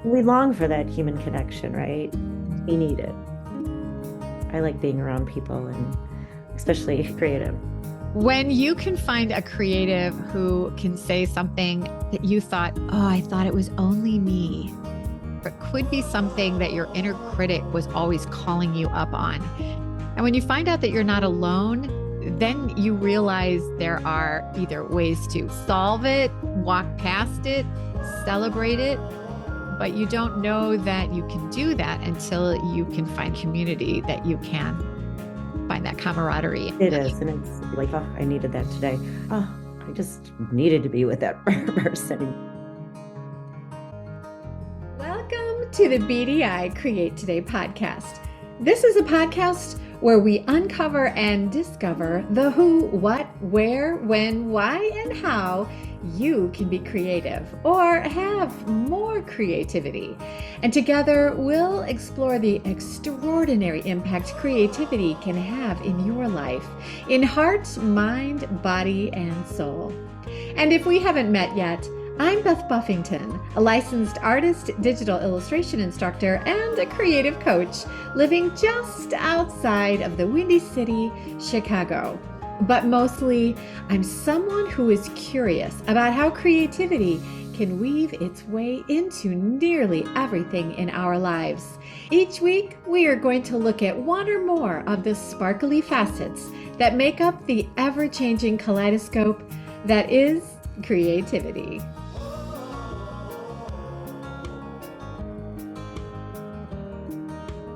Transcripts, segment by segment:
we long for that human connection, right? We need it. I like being around people and especially creative. When you can find a creative who can say something that you thought, oh, I thought it was only me, but could be something that your inner critic was always calling you up on. And when you find out that you're not alone, then you realize there are either ways to solve it, walk past it, celebrate it, but you don't know that you can do that until you can find community that you can find that camaraderie. It is. And it's like, oh, I needed that today. Oh, I just needed to be with that person. Welcome to the BDI Create Today podcast. This is a podcast where we uncover and discover the who, what, where, when, why, and how you can be creative or have more creativity. And together we'll explore the extraordinary impact creativity can have in your life, in heart, mind, body, and soul. And if we haven't met yet, I'm Beth Buffington, a licensed artist, digital illustration instructor, and a creative coach living just outside of the Windy City, Chicago. But mostly, I'm someone who is curious about how creativity can weave its way into nearly everything in our lives. Each week, we are going to look at one or more of the sparkly facets that make up the ever-changing kaleidoscope that is creativity.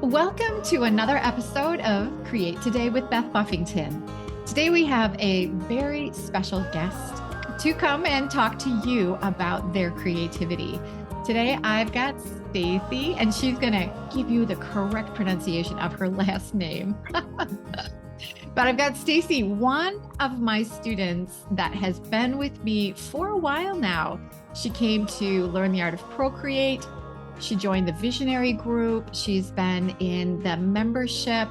Welcome to another episode of Create Today with Beth Buffington. Today we have a very special guest to come and talk to you about their creativity. Today I've got Stacy, and she's going to give you the correct pronunciation of her last name. But I've got Stacy, one of my students that has been with me for a while now. She came to learn the art of Procreate. She joined the visionary group. She's been in the membership,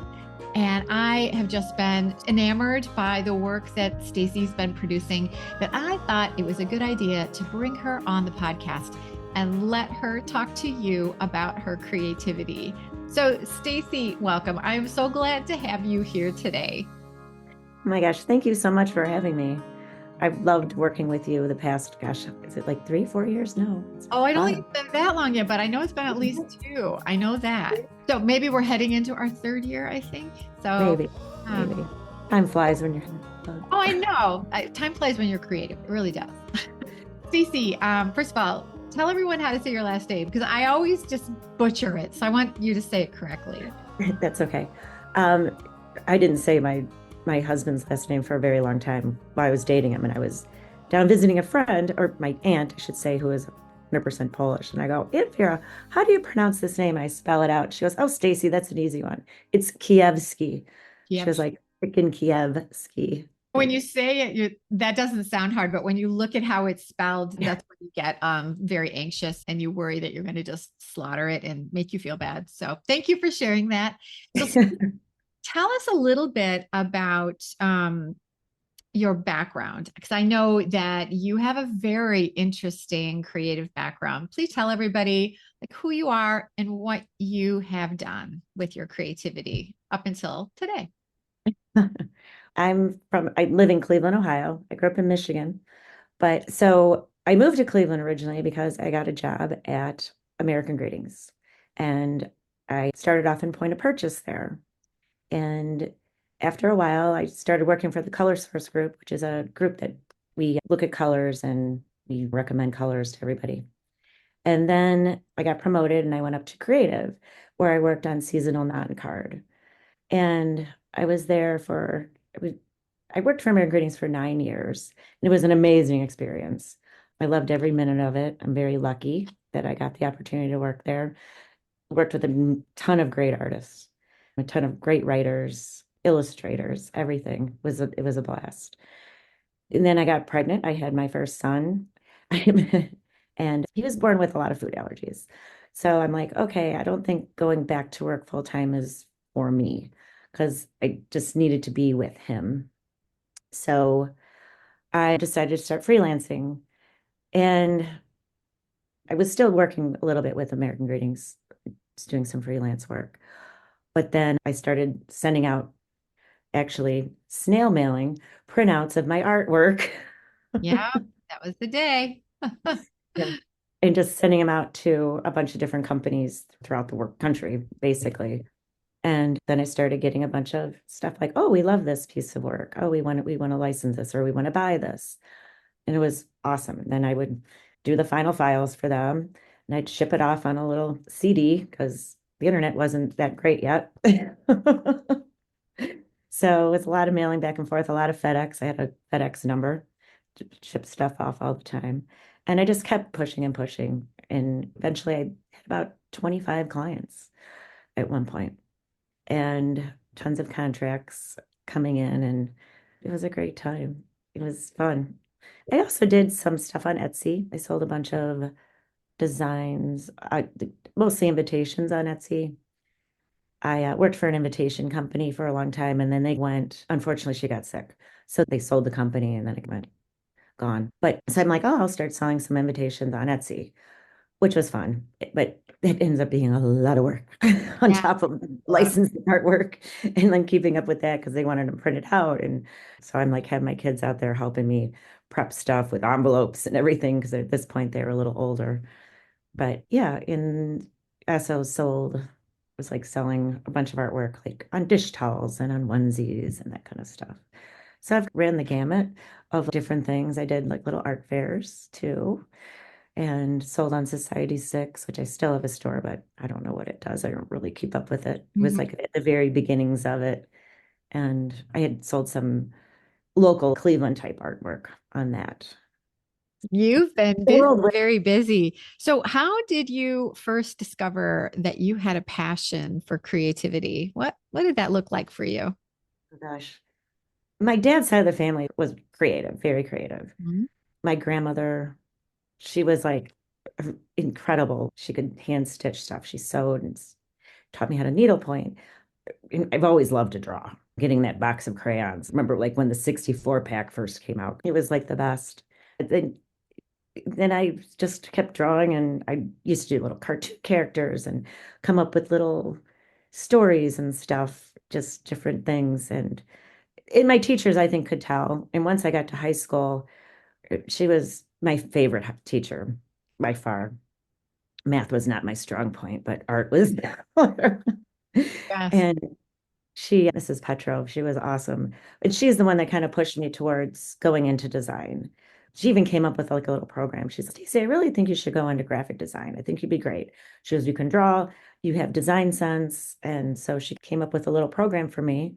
and I have just been enamored by the work that Stacy's been producing, that I thought it was a good idea to bring her on the podcast and let her talk to you about her creativity. So Stacy, welcome. I'm so glad to have you here today. Oh my gosh, thank you so much for having me. I've loved working with you the past, gosh, is it like 3-4 years? No. Oh, I don't think it's been that long yet, but I know it's been at least 2. I know that. So maybe we're heading into our 3rd year, I think. So maybe. Time flies when you're oh, I know. Time flies when you're creative. It really does. Stacy, first of all, tell everyone how to say your last name, because I always just butcher it. So I want you to say it correctly. That's okay. I didn't say my husband's last name for a very long time while I was dating him, and I was down visiting a friend, or my aunt, I should say, who is 100% Polish. And I go, Aunt Vera, how do you pronounce this name? I spell it out. She goes, oh, Stacy, that's an easy one. It's Kijewski. She was like, freaking Kijewski. When you say it, that doesn't sound hard, but when you look at how it's spelled, that's when you get very anxious and you worry that you're going to just slaughter it and make you feel bad. So thank you for sharing that. So tell us a little bit about your background, because I know that you have a very interesting creative background. Please tell everybody like who you are and what you have done with your creativity up until today. I live in Cleveland, Ohio. I grew up in Michigan. But so I moved to Cleveland originally because I got a job at American Greetings. And I started off in point of purchase there. And after a while, I started working for the Color Source Group, which is a group that we look at colors and we recommend colors to everybody. And then I got promoted and I went up to creative, where I worked on seasonal non-card. And I was there I worked for American Greetings for 9 years. And it was an amazing experience. I loved every minute of it. I'm very lucky that I got the opportunity to work there. I worked with a ton of great artists, a ton of great writers, illustrators, everything. It was a blast. And then I got pregnant. I had my first son. And he was born with a lot of food allergies. So I'm like, okay, I don't think going back to work full time is for me, because I just needed to be with him. So I decided to start freelancing. And I was still working a little bit with American Greetings, just doing some freelance work. But then I started sending out, actually snail mailing printouts of my artwork. Yeah, that was the day. Yeah. And just sending them out to a bunch of different companies throughout the work country, basically. And then I started getting a bunch of stuff like, oh, we love this piece of work. Oh, we want to license this, or we want to buy this. And it was awesome. And then I would do the final files for them and I'd ship it off on a little CD because the internet wasn't that great yet. So it was a lot of mailing back and forth, a lot of FedEx. I had a FedEx number to ship stuff off all the time. And I just kept pushing and pushing. And eventually I had about 25 clients at one point and tons of contracts coming in. And it was a great time. It was fun. I also did some stuff on Etsy. I sold a bunch of designs, mostly invitations on Etsy. I worked for an invitation company for a long time, and then they went, unfortunately, she got sick. So they sold the company and then it went gone. But so I'm like, oh, I'll start selling some invitations on Etsy, which was fun. But it ends up being a lot of work on Yeah. top of licensing artwork and then keeping up with that because they wanted to print it out. And so I'm like, have my kids out there helping me prep stuff with envelopes and everything because at this point they were a little older. But yeah, in Esso sold was like selling a bunch of artwork like on dish towels and on onesies and that kind of stuff. So I've ran the gamut of different things. I did like little art fairs too and sold on Society 6, which I still have a store, but I don't know what it does. I don't really keep up with it. It was Mhm. like at the very beginnings of it. And I had sold some local Cleveland type artwork on that. You've been The busy, world, oh very busy. So, how did you first discover that you had a passion for creativity? What did that look like for you? my gosh. My dad's side of the family was creative, very creative. Mhm. My grandmother, she was like incredible. She could hand stitch stuff. She sewed and taught me how to needlepoint. And I've always loved to draw. Getting that box of crayons. Remember, like when the 64 pack first came out, it was like the best. Then I just kept drawing, and I used to do little cartoon characters and come up with little stories and stuff, just different things. And my teachers, I think, could tell. And once I got to high school, she was my favorite teacher by far. Math was not my strong point, but art was. Yes. And Mrs. Petrov, she was awesome. And she's the one that kind of pushed me towards going into design. She even came up with like a little program. She said, Stacey, I really think you should go into graphic design. I think you'd be great. She goes, you can draw, you have design sense. And so she came up with a little program for me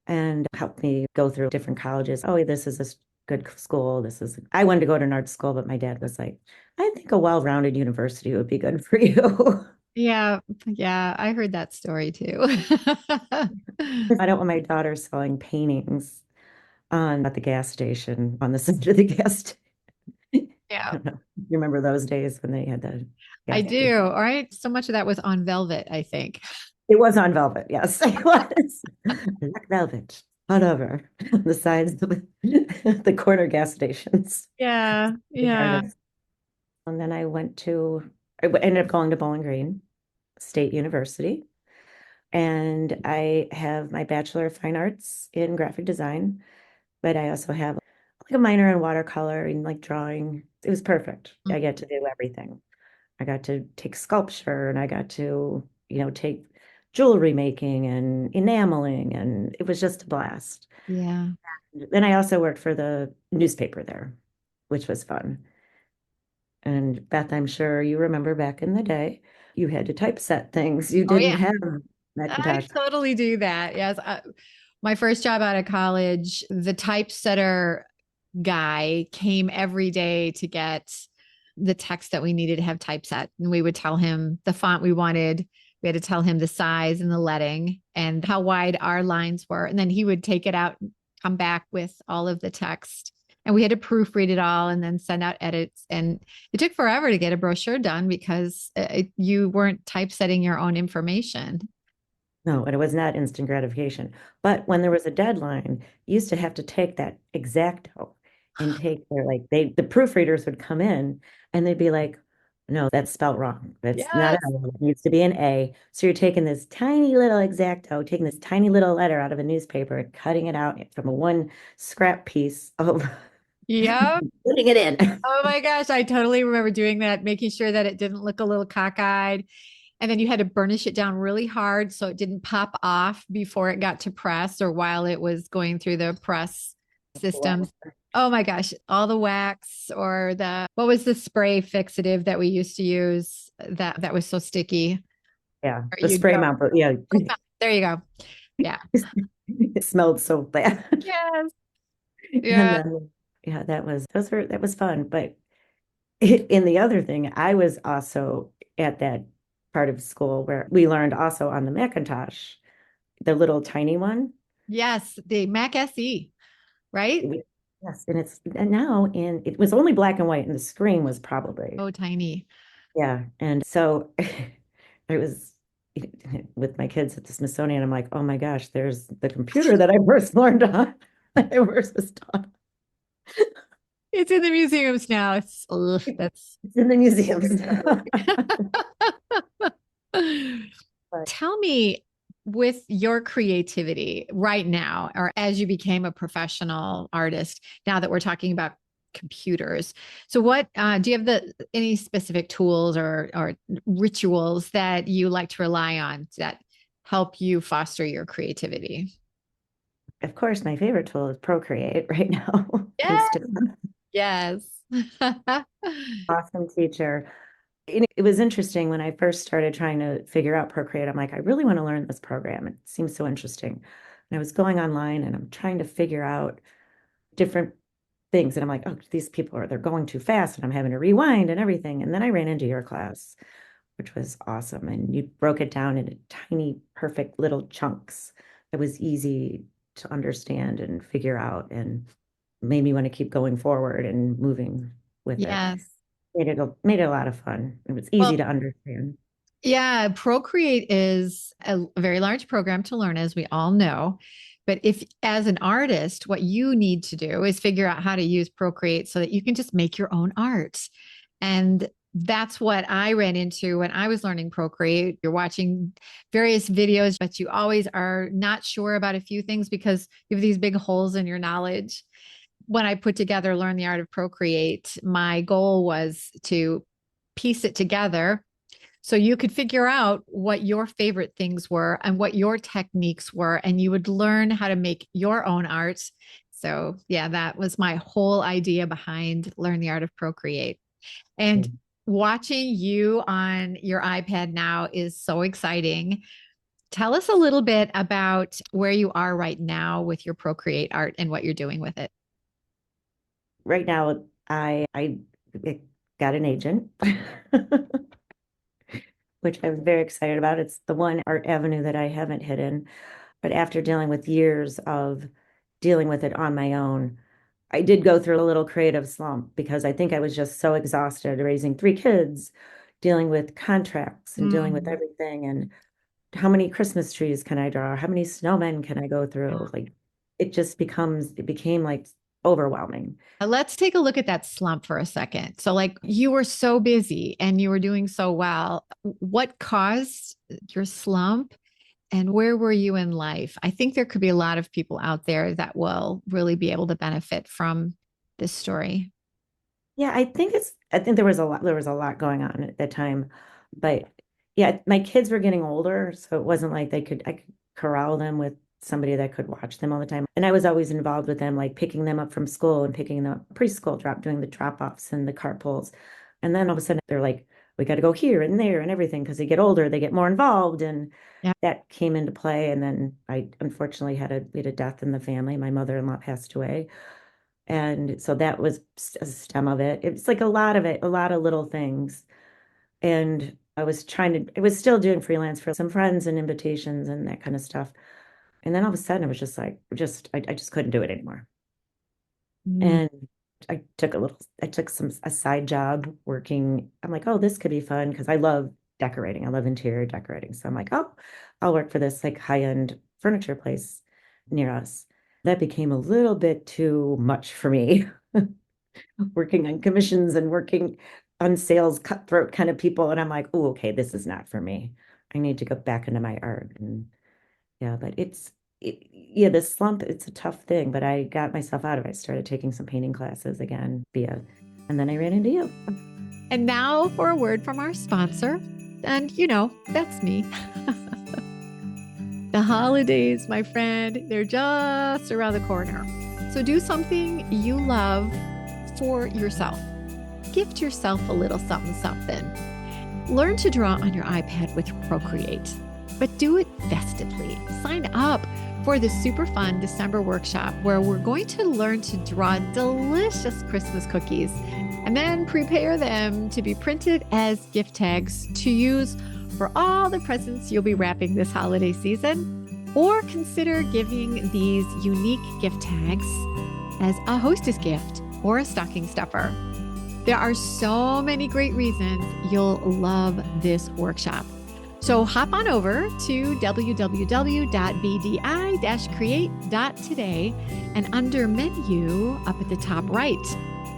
and helped me go through different colleges. Oh, this is a good school. I wanted to go to an art school, but my dad was like, I think a well-rounded university would be good for you. Yeah, yeah, I heard that story too. I don't want my daughter selling paintings at the gas station on the side of the gas station. I Yeah, don't know. You remember those days when they had the I gas station? do. All right. So much of that was on velvet, I think. It was on velvet, yes, it was. Black velvet, all over the sides of the corner gas stations. Yeah, The yeah. artists. And then I ended up going to Bowling Green State University. And I have my Bachelor of Fine Arts in graphic design, but I also have like a minor in watercolor and like drawing. It was perfect. I get to do everything. I got to take sculpture and I got to, take jewelry making and enameling, and it was just a blast. Yeah. Then I also worked for the newspaper there, which was fun. And Beth, I'm sure you remember back in the day, you had to typeset things. You Oh didn't yeah. have I Macintosh. totally do that. Yes. My first job out of college, the typesetter guy came every day to get the text that we needed to have typeset. And we would tell him the font we wanted. We had to tell him the size and the leading and how wide our lines were. And then he would take it out, and come back with all of the text. And we had to proofread it all and then send out edits. And it took forever to get a brochure done because you weren't typesetting your own information. No, and it was not instant gratification. But when there was a deadline, you used to have to take that exacto and take the proofreaders would come in and they'd be like, No, that's spelled wrong. It's not an Yes. L. It needs to be an A. So you're taking this tiny little exacto, taking this tiny little letter out of a newspaper and cutting it out from a one scrap piece of Yep. putting it in. Oh my gosh, I totally remember doing that, making sure that it didn't look a little cockeyed. And then you had to burnish it down really hard so it didn't pop off before it got to press or while it was going through the press systems. Oh my gosh, all the wax or the what was the spray fixative that we used to use that was so sticky? Yeah, Or the you'd spray go, mount, but yeah, there you go. Yeah. it smelled so bad. Yes. And Yeah. then, yeah, that was fun. But in the other thing, I was also at that part of school where we learned also on the Macintosh, the little tiny one. Yes, the Mac SE, right? Yes, and now it was only black and white, and the screen was probably Oh, tiny. yeah. And so I was with my kids at the Smithsonian. I'm like, oh my gosh, there's the computer that I first learned on. That I first was taught. It's in the museums now. It's ugh, that's It's in the museums. But Tell me with your creativity right now, or as you became a professional artist, now that we're talking about computers. So what do you have any specific tools or rituals that you like to rely on that help you foster your creativity? of course, my favorite tool is Procreate right now, thanks Yeah. to Yes. awesome teacher. It was interesting when I first started trying to figure out Procreate. I'm like, I really want to learn this program. It seems so interesting. And I was going online and I'm trying to figure out different things. And I'm like, oh, these people they're going too fast and I'm having to rewind and everything. And then I ran into your class, which was awesome. And you broke it down into tiny, perfect little chunks that was easy to understand and figure out and made me want to keep going forward and moving with it. Yes. Made it a lot of fun. It was easy Well, to understand. yeah, Procreate is a very large program to learn, as we all know. But if, as an artist, what you need to do is figure out how to use Procreate so that you can just make your own art. And that's what I ran into when I was learning Procreate. You're watching various videos, but you always are not sure about a few things because you have these big holes in your knowledge. When I put together Learn the Art of Procreate, my goal was to piece it together so you could figure out what your favorite things were and what your techniques were, and you would learn how to make your own art. So, yeah, that was my whole idea behind Learn the Art of Procreate. And watching you on your iPad now is so exciting. Tell us a little bit about where you are right now with your Procreate art and what you're doing with it. Right now, I got an agent, which I'm very excited about. It's the one art avenue that I haven't hidden. But after dealing with years of dealing with it on my own, I did go through a little creative slump because I think I was just so exhausted raising three kids, dealing with contracts and dealing with Mm. everything. And how many Christmas trees can I draw? How many snowmen can I go through? Like it became like overwhelming. Let's take a look at that slump for a second. So, like, you were so busy and you were doing so well. What caused your slump and where were you in life? I think there could be a lot of people out there that will really be able to benefit from this story. Yeah, I think there was a lot going on at that time. But yeah, my kids were getting older, so it wasn't like I could corral them with somebody that could watch them all the time. And I was always involved with them, like picking them up from school and picking them up preschool doing the drop-offs and the cart pulls. And then all of a sudden they're like, we got to go here and there and everything because they get older, they get more involved. And Yeah. that came into play. And then I unfortunately we had a death in the family. My mother-in-law passed away. And so that was a stem of it. It's like a lot of it, a lot of little things. And I was still doing freelance for some friends and invitations and that kind of stuff. And then all of a sudden it was just like, I just couldn't do it anymore. Mm. And I took a side job working. I'm like, oh, this could be fun because I love decorating. I love interior decorating. So I'm like, oh, I'll work for this like high-end furniture place near us. That became a little bit too much for me, working on commissions and working unsales cutthroat kind of people. And I'm like, oh, okay, this is not for me. I need to go back into my art. And yeah, but yeah, this slump, it's a tough thing, but I got myself out of it. I started taking some painting classes again and then I ran into you. And now for a word from our sponsor. And that's me. The holidays, my friend, they're just around the corner. So do something you love for yourself. Gift yourself a little something, something. Learn to draw on your iPad with Procreate, but do it festively. Sign up for the super fun December workshop where we're going to learn to draw delicious Christmas cookies and then prepare them to be printed as gift tags to use for all the presents you'll be wrapping this holiday season. Or consider giving these unique gift tags as a hostess gift or a stocking stuffer. There are so many great reasons you'll love this workshop. So hop on over to www.bdi-create.today and under menu up at the top right,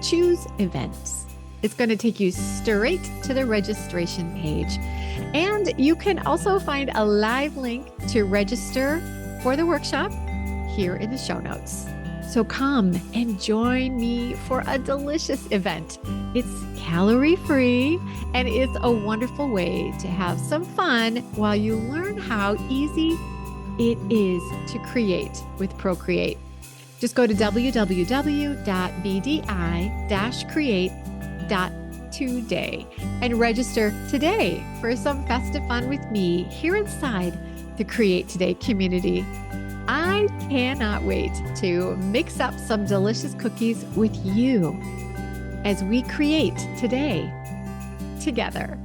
choose events. It's going to take you straight to the registration page. And you can also find a live link to register for the workshop here in the show notes. So come and join me for a delicious event. It's calorie-free and it's a wonderful way to have some fun while you learn how easy it is to create with Procreate. Just go to www.bdi-create.today and register today for some festive fun with me here inside the Create Today community. I cannot wait to mix up some delicious cookies with you as we create today together.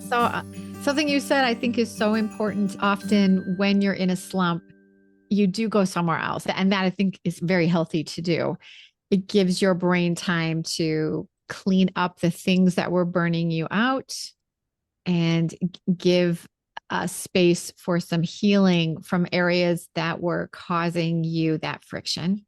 So, something you said I think is so important. Often when you're in a slump, you do go somewhere else. And that I think is very healthy to do. It gives your brain time to clean up the things that were burning you out and give space for some healing from areas that were causing you that friction.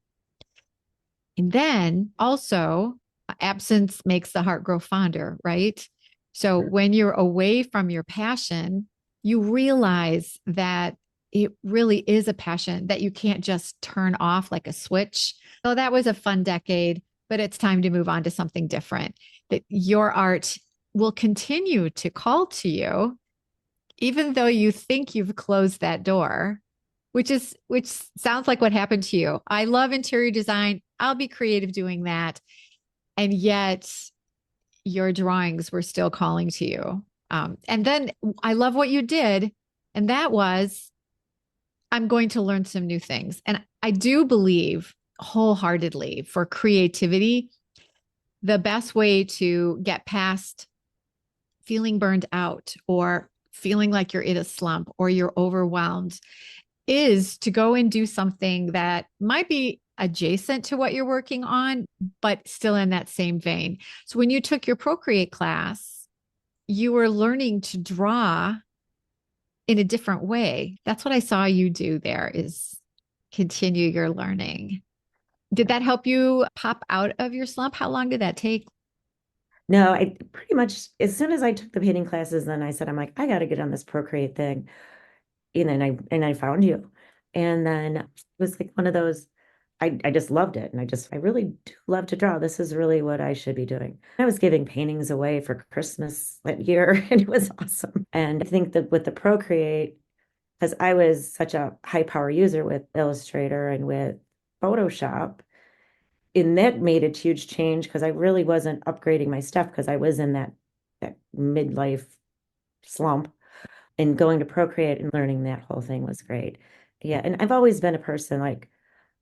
And then also, absence makes the heart grow fonder, right? So when you're away from your passion, you realize that it really is a passion that you can't just turn off like a switch. So that was a fun decade, but it's time to move on to something different. That your art will continue to call to you, even though you think you've closed that door, which sounds like what happened to you. I love interior design. I'll be creative doing that. And yet your drawings were still calling to you. And then I love what you did. And that was, I'm going to learn some new things. And I do believe wholeheartedly for creativity, the best way to get past feeling burned out or feeling like you're in a slump or you're overwhelmed is to go and do something that might be adjacent to what you're working on, but still in that same vein. So when you took your Procreate class, you were learning to draw in a different way. That's what I saw you do there, is continue your learning. Did that help you pop out of your slump? How long did that take? No, I pretty much, as soon as I took the painting classes, then I said, I'm like, I got to get on this Procreate thing. And then I found you. And then it was like one of those, I just loved it. And I really do love to draw. This is really what I should be doing. I was giving paintings away for Christmas that year, and it was awesome. And I think that with the Procreate, because I was such a high power user with Illustrator and with Photoshop, and that made a huge change because I really wasn't upgrading my stuff because I was in that midlife slump, and going to Procreate and learning that whole thing was great. Yeah. And I've always been a person like,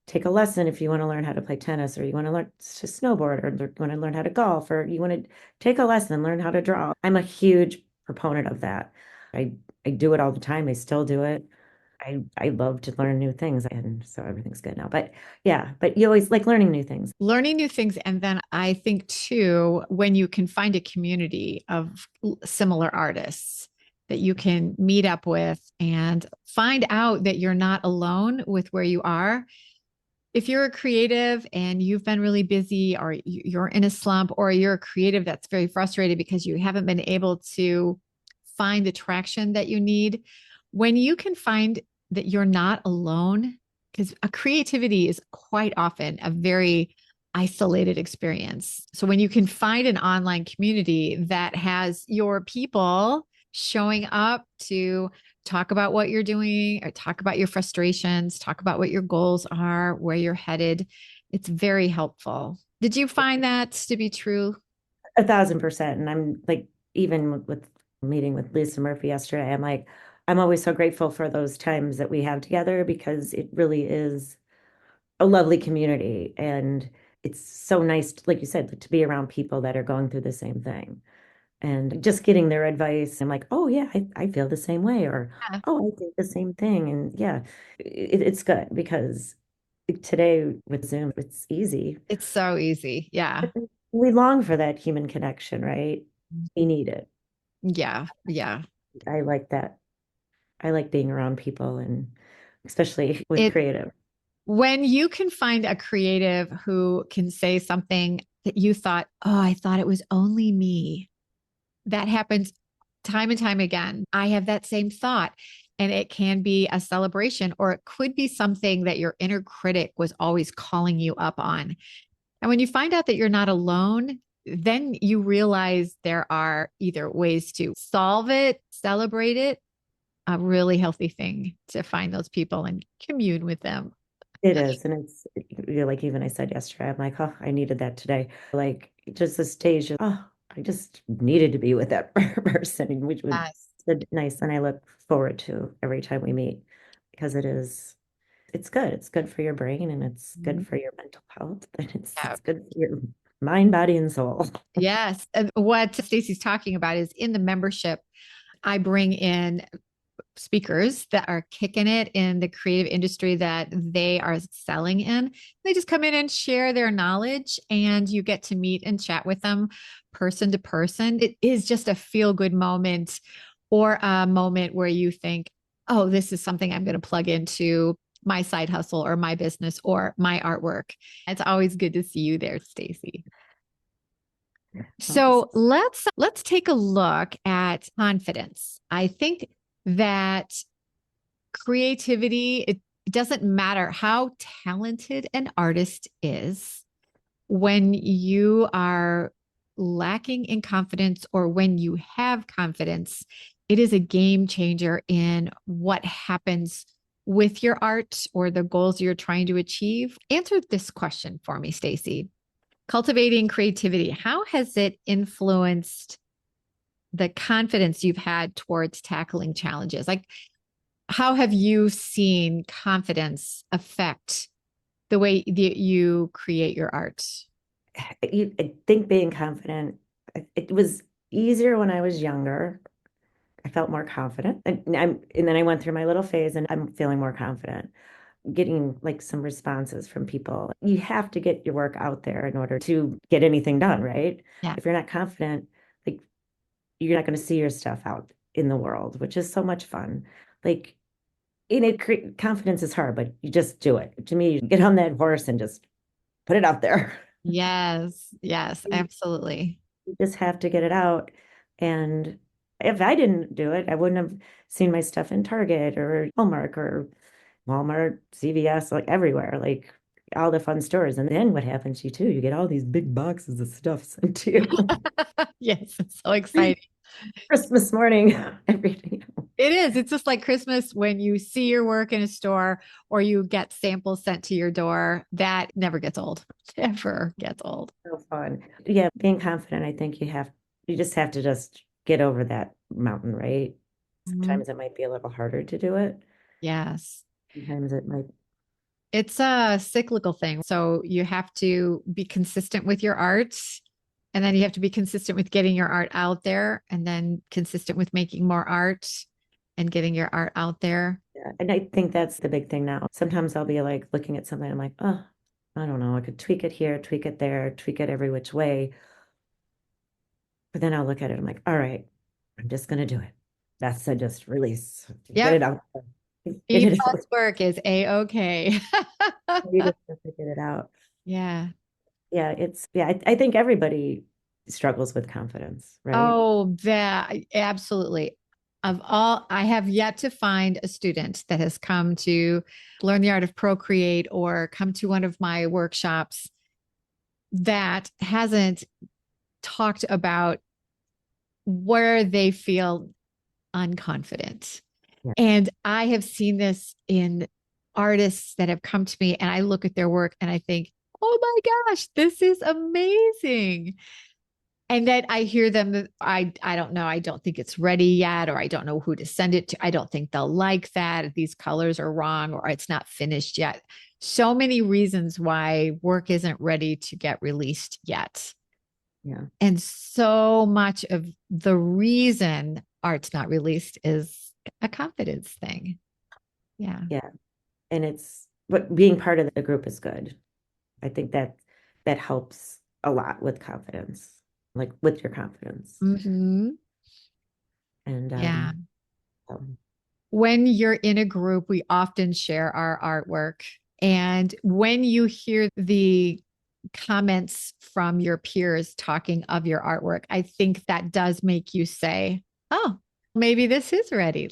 take a lesson if you want to learn how to play tennis, or you want to learn to snowboard, or you want to learn how to golf, or you want to take a lesson, learn how to draw. I'm a huge proponent of that. I do it all the time. I still do it. I love to learn new things, and so everything's good now. But yeah, but you always like learning new things. Learning new things. And then I think too, when you can find a community of similar artists that you can meet up with and find out that you're not alone with where you are, if you're a creative and you've been really busy, or you're in a slump, or you're a creative that's very frustrated because you haven't been able to find the traction that you need, when you can find that you're not alone, because a creativity is quite often a very isolated experience. So when you can find an online community that has your people showing up to talk about what you're doing, or talk about your frustrations, talk about what your goals are, where you're headed, it's very helpful. Did you find that to be true? 1,000%. And I'm like, even with meeting with Lisa Murphy yesterday, I'm like, I'm always so grateful for those times that we have together because it really is a lovely community. And it's so nice, like you said, to be around people that are going through the same thing and just getting their advice. I'm like, oh, yeah, I feel the same way. Or, Yeah. oh, I think the same thing. And yeah, it's good because today with Zoom, it's easy. It's so easy. Yeah. We long for that human connection, right? We need it. Yeah. Yeah. I like that. I like being around people and especially with It creative. When you can find a creative who can say something that you thought, oh, I thought it was only me. That happens time and time again. I have that same thought. And it can be a celebration, or it could be something that your inner critic was always calling you up on. And when you find out that you're not alone, then you realize there are either ways to solve it, celebrate it, a really healthy thing to find those people and commune with them. It is. And it's like even I said yesterday, I'm like, oh, I needed that today. Like just the stage of, oh, I just needed to be with that person, which was Yes. nice. And I look forward to every time we meet because it's good. It's good for your brain and it's good for your mental health and Yeah. it's good for your mind, body, and soul. Yes. And what Stacy's talking about is in the membership, I bring in speakers that are kicking it in the creative industry that they are selling in. They just come in and share their knowledge, and you get to meet and chat with them person to person. It is just a feel good moment, or a moment where you think, oh, this is something I'm going to plug into my side hustle or my business or my artwork. It's always good to see you there, Stacy. So let's take a look at confidence. I think that creativity, it doesn't matter how talented an artist is, when you are lacking in confidence, or when you have confidence, it is a game changer in what happens with your art or the goals you're trying to achieve. Answer this question for me, Stacy. Cultivating creativity, how has it influenced the confidence you've had towards tackling challenges? Like, how have you seen confidence affect the way that you create your art? I think being confident, it was easier when I was younger. I felt more confident. And then I went through my little phase and I'm feeling more confident, getting like some responses from people. You have to get your work out there in order to get anything done, right? Yeah. If you're not confident, like you're not going to see your stuff out in the world, which is so much fun. Like confidence is hard, but you just do it. To me, you get on that horse and just put it out there. Yes. Yes, absolutely. You just have to get it out. And if I didn't do it, I wouldn't have seen my stuff in Target or Hallmark or Walmart, CVS, like everywhere, like all the fun stores. And then what happens to you too? You get all these big boxes of stuff sent to you Yes, it's so exciting. Christmas morning, everything. It is. It's just like Christmas when you see your work in a store, or you get samples sent to your door. That never gets old. Never gets old. So fun. Yeah, being confident, I think you just have to just get over that mountain, right? Mhm. Sometimes it might be a little harder to do it. Yes. Sometimes it might. It's a cyclical thing. So you have to be consistent with your art, and then you have to be consistent with getting your art out there, and then consistent with making more art and getting your art out there. Yeah. And I think that's the big thing now. Sometimes I'll be like looking at something, I'm like, oh, I don't know. I could tweak it here, tweak it there, tweak it every which way. But then I'll look at it, I'm like, all right, I'm just gonna do it. That's a just release. Get Yep. it out. Get B it out. plus work is A-okay. You just have to get it out. Yeah. I think everybody struggles with confidence, right? Oh, that absolutely. Of all, I have yet to find a student that has come to learn the art of Procreate or come to one of my workshops that hasn't talked about where they feel unconfident. Yeah. And I have seen this in artists that have come to me, and I look at their work and I think, oh my gosh, this is amazing. And then I hear them, I don't know, I don't think it's ready yet, or I don't know who to send it to. I don't think they'll like that. These colors are wrong, or it's not finished yet. So many reasons why work isn't ready to get released yet. Yeah. And so much of the reason art's not released is a confidence thing. Yeah. Yeah. But being part of the group is good. I think that helps a lot with confidence, like with your confidence. Hmm. And Yeah. um, When you're in a group, we often share our artwork. And when you hear the comments from your peers talking of your artwork, I think that does make you say, oh, maybe this is ready.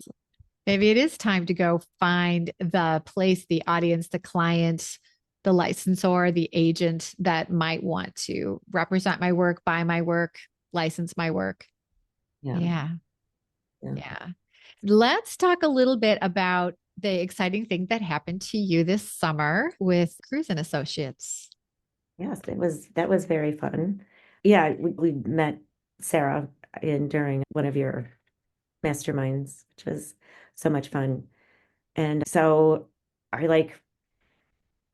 Maybe it is time to go find the place, the audience, the client, the licensor, the agent that might want to represent my work, buy my work, license my work. yeah, Yeah. yeah. Yeah. Let's talk a little bit about the exciting thing that happened to you this summer with Cruise and Associates. Yes, that was very fun. Yeah, we met Sarah in during one of your masterminds, which was so much fun. And so I like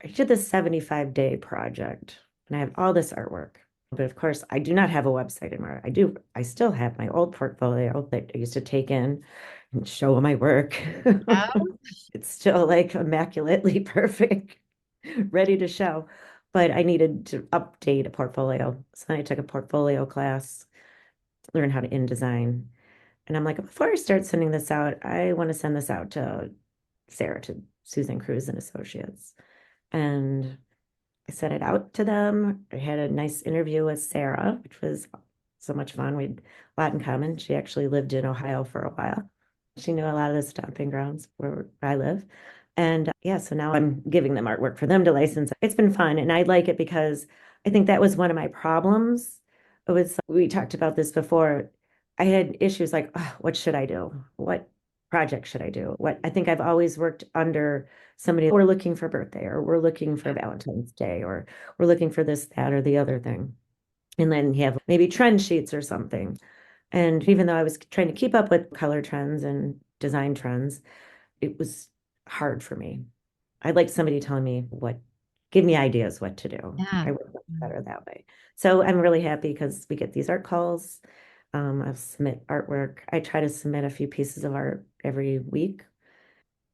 I did this 75-day project and I have all this artwork. But of course, I do not have a website anymore. I still have my old portfolio that I used to take in and show my work. Oh, It's still like immaculately perfect, ready to show. But I needed to update a portfolio. So then I took a portfolio class, learn how to InDesign. And I'm like, before I start sending this out, I want to send this out to Sarah, to Susan Cruz and Associates. And I sent it out to them. I had a nice interview with Sarah, which was so much fun. We had a lot in common. She actually lived in Ohio for a while. She knew a lot of the stomping grounds where I live. And yeah, so now I'm giving them artwork for them to license. It's been fun. And I like it because I think that was one of my problems. We talked about this before. I had issues like, oh, what should I do? What project should I do? I think I've always worked under somebody, we're looking for birthday, or we're looking for Valentine's Day, or we're looking for this, that, or the other thing. And then you have maybe trend sheets or something. And even though I was trying to keep up with color trends and design trends, it was hard for me. I'd like somebody telling me give me ideas what to do. yeah. I work much better that way. So I'm really happy because we get these art calls. I'll submit artwork. I try to submit a few pieces of art every week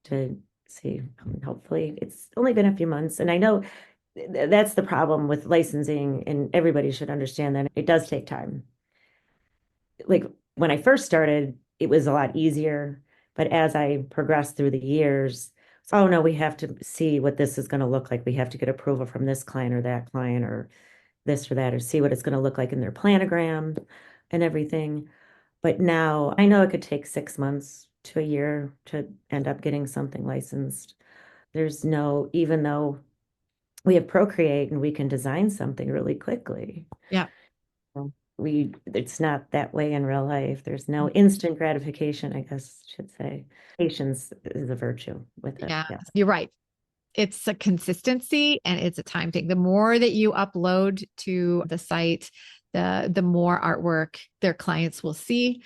to see. Hopefully, it's only been a few months, and I know that's the problem with licensing, and everybody should understand that it does take time. Like when I first started, it was a lot easier, but as I progressed through the years, oh no, we have to see what this is going to look like. We have to get approval from this client or that client or this or that, or see what it's going to look like in their planogram and everything. But now I know it could take 6 months to a year to end up getting something licensed. Even though we have Procreate and we can design something really quickly, Yeah. it's not that way in real life. There's no instant gratification, I guess I should say. Patience is a virtue with it. Yeah. Yeah. You're right. It's a consistency and it's a time thing. The more that you upload to the site, the more artwork their clients will see.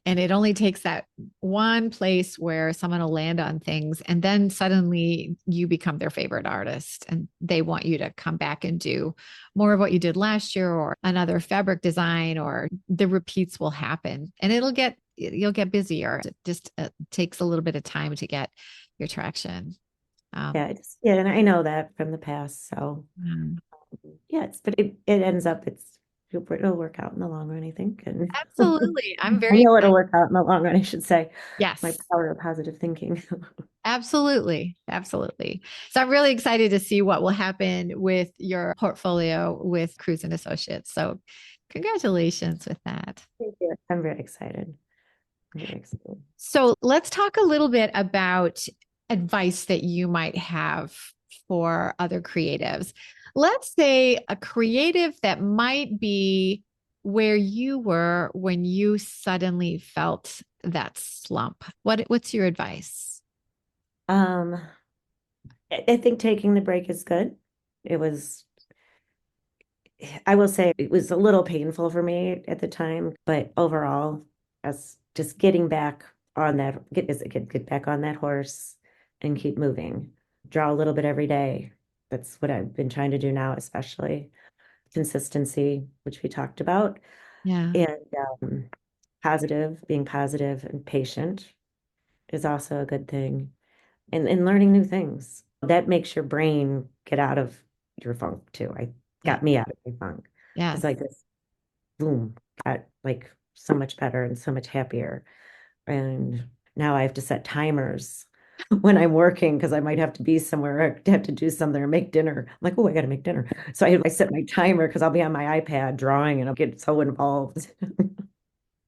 And it only takes that one place where someone will land on things, and then suddenly you become their favorite artist and they want you to come back and do more of what you did last year or another fabric design, or the repeats will happen and you'll get busier. It just takes a little bit of time to get your traction. And I know that from the past. So Mm. yeah, but it ends up it'll work out in the long run, I think. And Absolutely. I'm I very know it'll excited. work out in the long run, I should say. My Yes. power of positive thinking. Absolutely. Absolutely. So I'm really excited to see what will happen with your portfolio with Cruise and Associates. So congratulations with that. Thank you. I'm very excited. I'm very excited. So let's talk a little bit about advice that you might have for other creatives. Let's say a creative that might be where you were when you suddenly felt that slump. What's your advice? Um, I think taking the break is good. It was, I will say it was a little painful for me at the time, but overall, as just getting back on that, get back on that horse and keep moving. Draw a little bit every day. That's what I've been trying to do now, especially consistency, which we talked about, Yeah. and being positive and patient is also a good thing. And learning new things. That makes your brain get out of your funk too. I Yeah. got me out of my funk. It's Yes. like this boom, got like so much better and so much happier. And now I have to set timers when I'm working because I might have to be somewhere, I have to do something or make dinner. I'm like, oh, I got to make dinner. So I set my timer because I'll be on my iPad drawing and I'll get so involved.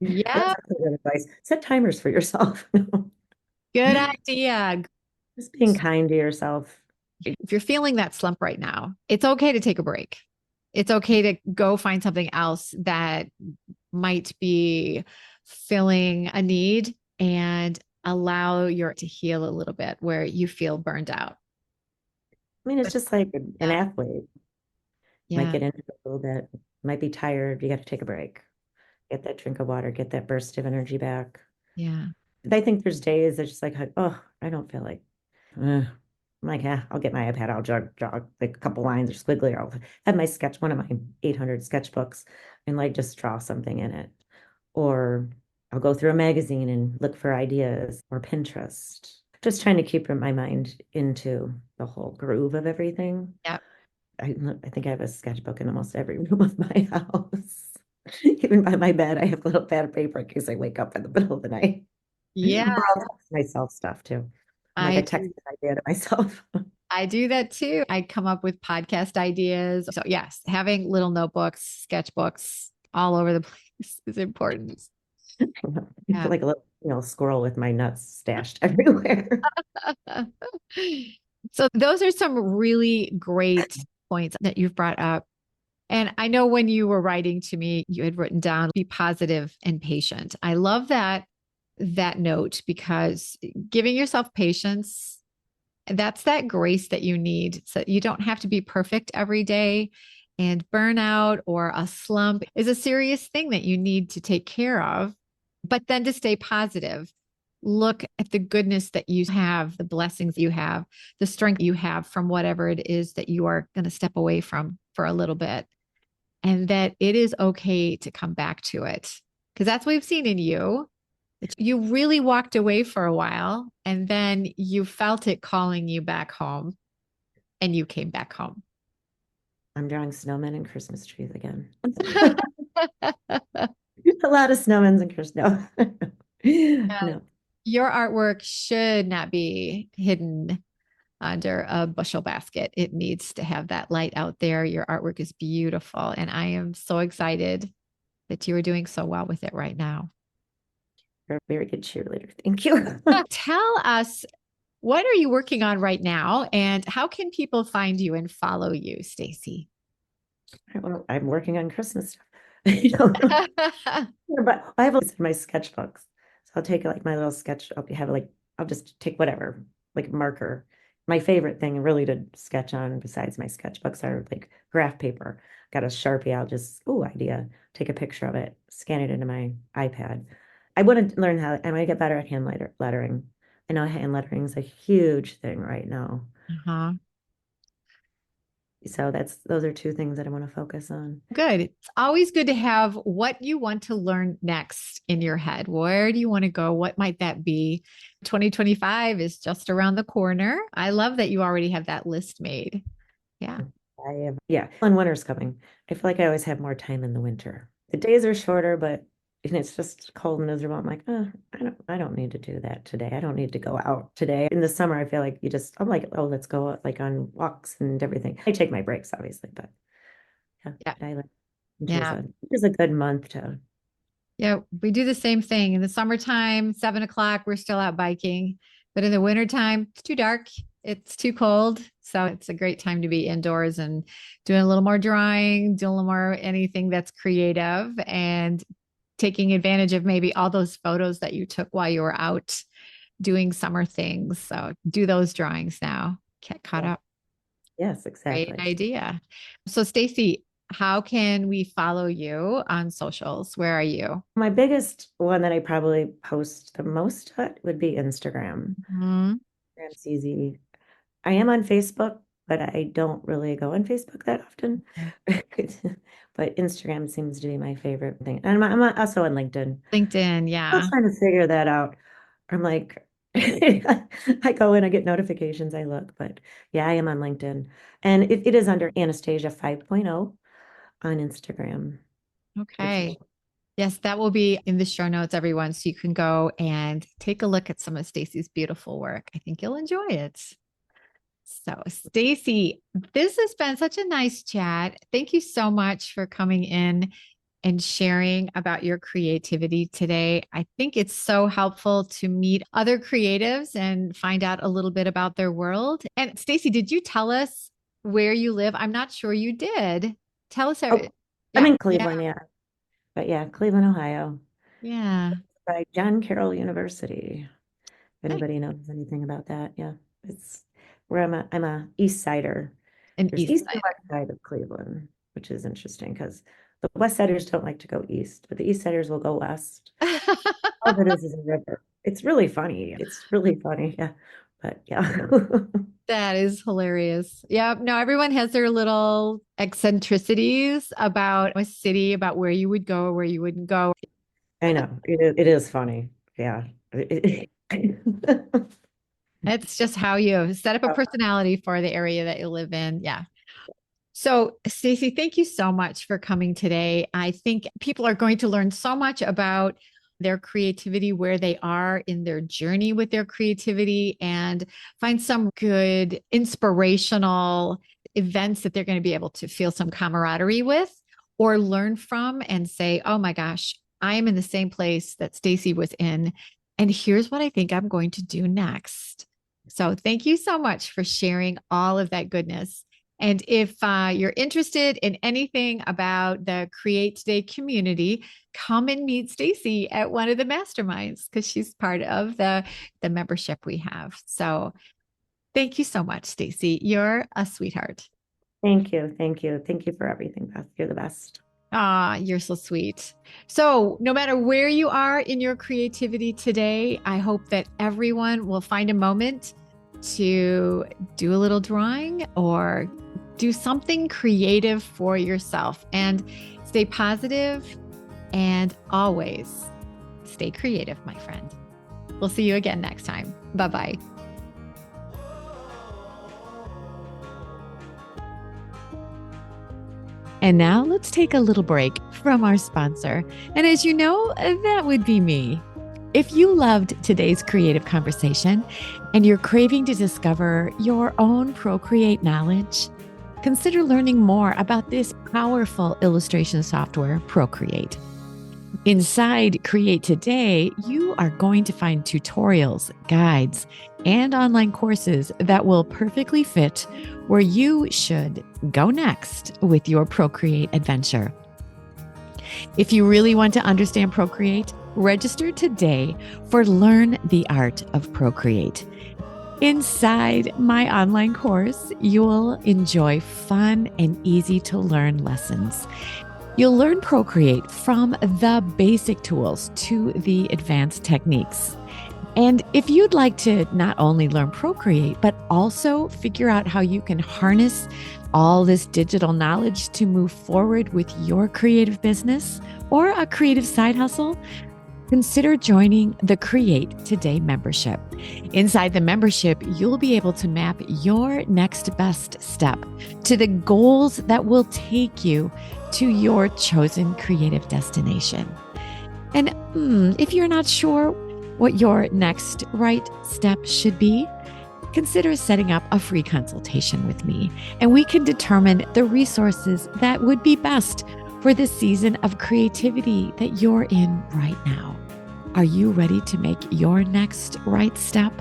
Yeah. That's good advice. Set timers for yourself. Good idea. Just being kind to yourself. If you're feeling that slump right now, it's okay to take a break. It's okay to go find something else that might be filling a need and allow your to heal a little bit where you feel burned out. I mean, it's just like an Yeah. athlete. Might Yeah. get into it a little bit, might be tired. You got to take a break, get that drink of water, get that burst of energy back. Yeah. I think there's days that's just like, oh, I don't feel like, I'm like, yeah, I'll get my iPad, I'll jog like a couple lines or squiggly, or I'll have my sketch, one of my 800 sketchbooks, and like just draw something in it. Or I'll go through a magazine and look for ideas or Pinterest. Just trying to keep my mind into the whole groove of everything. Yeah. I think I have a sketchbook in almost every room of my house. Even by my bed, I have a little pad of paper in case I wake up in the middle of the night. Yeah. Or I'll text myself stuff too. I'm like, I I text an idea to myself. I do that too. I come up with podcast ideas. So yes, having little notebooks, sketchbooks all over the place is important. I feel Yeah. like a little, squirrel with my nuts stashed everywhere. So those are some really great points that you've brought up. And I know when you were writing to me, you had written down be positive and patient. I love that note because giving yourself patience, that's that grace that you need. So you don't have to be perfect every day. And burnout or a slump is a serious thing that you need to take care of. But then to stay positive, look at the goodness that you have, the blessings you have, the strength you have from whatever it is that you are going to step away from for a little bit. And that it is okay to come back to it. Because that's what we've seen in you. You really walked away for a while and then you felt it calling you back home and you came back home. I'm drawing snowmen and Christmas trees again. A lot of snowmen and Christmas. No, Yeah. no. Your artwork should not be hidden under a bushel basket. It needs to have that light out there. Your artwork is beautiful. And I am so excited that you are doing so well with it right now. You're a very good cheerleader. Thank you. Tell us, what are you working on right now? And how can people find you and follow you, Stacy? Well, I'm working on Christmas stuff. But I have my sketchbooks. So I'll take like my little sketch. I'll just take whatever, like marker. My favorite thing really to sketch on besides my sketchbooks are like graph paper. Got a Sharpie. I'll just, idea. Take a picture of it, scan it into my iPad. I want to learn I want to get better at lettering. I know hand lettering is a huge thing right now. Uh-huh. So those are two things that I want to focus on. Good. It's always good to have what you want to learn next in your head. Where do you want to go? What might that be? 2025 is just around the corner. I love that you already have that list made. Yeah. Yeah, and winter's coming. I feel like I always have more time in the winter. The days are shorter, but and it's just cold and miserable. I'm like, I don't need to do that today. I don't need to go out today. In the summer, I feel like I'm like, oh, let's go like on walks and everything. I take my breaks, obviously, but yeah, Yeah. I like Yeah. winter's a good month to. Yeah. We do the same thing in the summertime, 7 o'clock, we're still out biking. But in the wintertime, it's too dark. It's too cold. So it's a great time to be indoors and doing a little more drawing, doing a little more anything that's creative and taking advantage of maybe all those photos that you took while you were out doing summer things. So do those drawings now. Get caught Yeah. up. Yes, Great exactly. idea. So, Stacy, how can we follow you on socials? Where are you? My biggest one that I probably post the most at would be Instagram. Mhm. Instagram's easy. I am on Facebook, but I don't really go on Facebook that often. But Instagram seems to be my favorite thing. And I'm also on LinkedIn. LinkedIn, I'm yeah. trying to figure that out. I'm like, I go in, I get notifications, I look, but yeah, I am on LinkedIn. And it is under Anastasia 5.0 on Instagram. Which Okay. Yes, that will be in the show notes, everyone. So you can go and take a look at some of Stacy's beautiful work. I think you'll enjoy it. So, Stacy, this has been such a nice chat. Thank you so much for coming in and sharing about your creativity today. I think it's so helpful to meet other creatives and find out a little bit about their world. And Stacy, did you tell us where you live? I'm not sure you did. Tell us. oh, I'm Yeah, in yeah, Cleveland, yeah. But yeah, Cleveland, Ohio, yeah. by John Carroll University. If Nice. anybody knows anything about that, yeah. It's where I'm a East Sider. An There's East East and West Side of Cleveland, which is interesting because the West Siders don't like to go east, but the East Siders will go west. Sider. All of it is a river. It's really funny. It's really funny. Yeah. But yeah. That is hilarious. Yeah. No, everyone has their little eccentricities about a city, about where you would go or where you wouldn't go. I know. It is funny. Yeah. It's just how you set up a personality for the area that you live in. Yeah. So, Stacey, thank you so much for coming today. I think people are going to learn so much about their creativity, where they are in their journey with their creativity, and find some good inspirational events that they're going to be able to feel some camaraderie with or learn from and say, oh my gosh, I am in the same place that Stacey was in. And here's what I think I'm going to do next. So, thank you so much for sharing all of that goodness. And if you're interested in anything about the Create Today community, come and meet Stacy at one of the masterminds because she's part of the membership we have. So thank you so much, Stacy. You're a sweetheart. Thank you. Thank you. Thank you for everything, Beth. You're the best. Ah, you're so sweet. So, no matter where you are in your creativity today, I hope that everyone will find a moment to do a little drawing or do something creative for yourself and stay positive and always stay creative, my friend. We'll see you again next time. Bye-bye. And now let's take a little break from our sponsor. And as you know, that would be me. If you loved today's creative conversation and you're craving to discover your own Procreate knowledge, consider learning more about this powerful illustration software, Procreate. Inside Create Today, you are going to find tutorials, guides, and online courses that will perfectly fit where you should go next with your Procreate adventure. If you really want to understand Procreate, register today for Learn the Art of Procreate. Inside my online course, you'll enjoy fun and easy to learn lessons. You'll learn Procreate from the basic tools to the advanced techniques. And if you'd like to not only learn Procreate, but also figure out how you can harness all this digital knowledge to move forward with your creative business or a creative side hustle, consider joining the Create Today membership. Inside the membership, you'll be able to map your next best step to the goals that will take you to your chosen creative destination. And if you're not sure what your next right step should be, consider setting up a free consultation with me, and we can determine the resources that would be best for the season of creativity that you're in right now. Are you ready to make your next right step?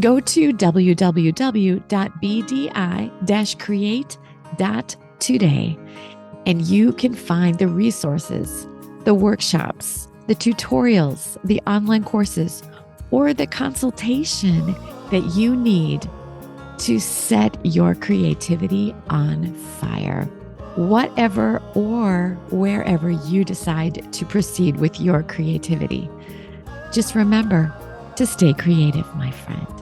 Go to www.bdi-create.today and you can find the resources, the workshops, the tutorials, the online courses, or the consultation that you need to set your creativity on fire. Whatever or wherever you decide to proceed with your creativity. Just remember to stay creative, my friend.